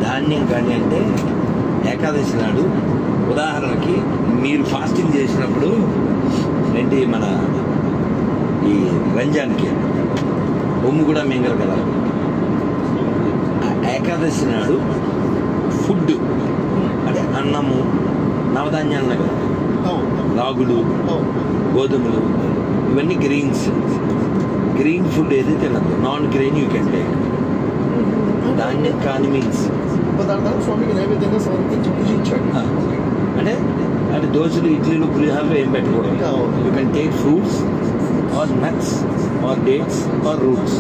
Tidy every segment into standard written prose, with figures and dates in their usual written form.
ధాన్యం కానీ అంటే ఏకాదశి నాడు ఉదాహరణకి మీరు ఫాస్టింగ్ చేసినప్పుడు ఏంటి మన ఈ రంజాన్కి బొమ్ము కూడా మింగరు కదా. ఏకాదశి నాడు ఫుడ్ అంటే అన్నము నవధాన్యాలు కదా, రాగులు గోధుమలు ఇవన్నీ గ్రీన్స్. గ్రీన్ ఫుడ్ ఏది తినద్దు, non grain you can take. ధాన్యం కాని మీన్స్ స్వామికి నైవేద్యంగా సమర్పించి పూజించాడు అంటే అంటే దోశలు ఇడ్లీలు పులిహార్లు ఏం పెట్టకూడదు. You can take fruits or nuts or dates or roots.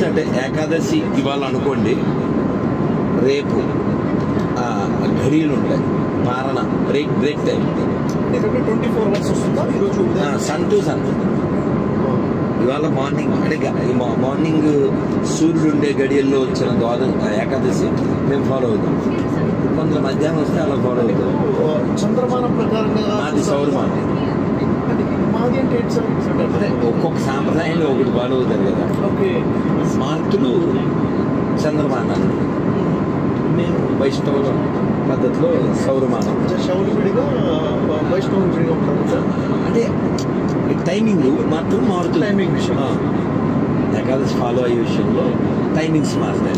అంటే ఏకాదశి ఇవాళ అనుకోండి, రేపు ఘడియలు ఉంటాయి, పారణ బ్రేక్ టైం 24 hours వస్తుందా ఈరోజు సన్ టు సన్. ఇవాళ మార్నింగ్ అంటే మార్నింగ్ సూర్యుడు ఉండే గడియల్లో వచ్చిన ఏకాదశి మేము ఫాలో అవుతాం. కొందరు మధ్యాహ్నం వస్తే అలా ఫాలో అవుతాం. చంద్రమానం ప్రకారంగా మాది సౌరమానం. మాది అంటే అంటే ఒక్కొక్క సాంప్రదాయంలో ఒకటి ఫాలో అవుతారు కదా. ఓకే, స్మార్తులు చంద్రమానాన్ని, మేము వైష్ణవ పద్ధతిలో సౌరమానం. శౌర్యుడిగా వైష్ణవ విడిగా ఉంటారు అంటే టైమింగ్ మాత్రం మారుతుంది. టైమింగ్ విషయం ఏకాదశి ఫాలో అయ్యే విషయంలో టైమింగ్స్ మారుతాయి.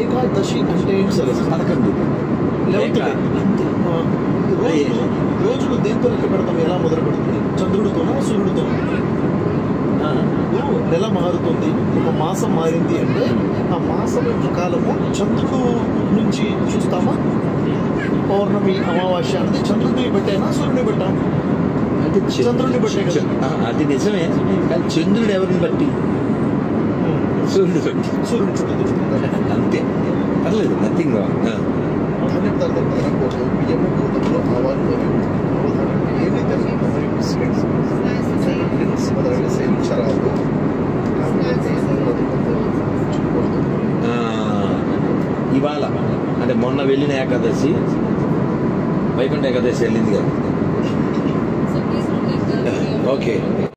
ఏకాదశి అంటే ఏంటి సార్? 11 రోజులు దేంతో లెక్క పెడతాం? ఎలా మొదలు పెడుతుంది? చంద్రుడితోనా సూర్యుడితోనా? నెల మారుతుంది, ఒక మాసం మారింది అంటే ఆ మాసం యొక్క కాలము చంద్రుడు నుంచి చూస్తామా? పౌర్ణమి అమావాస్య అనేది చంద్రుడిని బట్టేనా సూర్యుడిని బట్టా? అంటే చంద్రుడిని బట్టే కదా. అది నిజమే, కానీ చంద్రుడు ఎవరిని బట్టి? సూర్యుడు బట్టి. సూర్యుడు చుట్టూ తిరుగుతుంది అంతే, పర్లేదు, నథింగ్ రాంగ్. బియ్యము గోధుమలు ఆవాలు మరియు నవధాన్యాలు ఏవైతే మరియు బిస్కెట్స్ డ్రింక్స్ మొదలైన సేవించరాదు. ఇవాళ అంటే మొన్న వెళ్ళిన ఏకాదశి వైకుంఠ ఏకాదశి వెళ్ళింది కదా. ఓకే.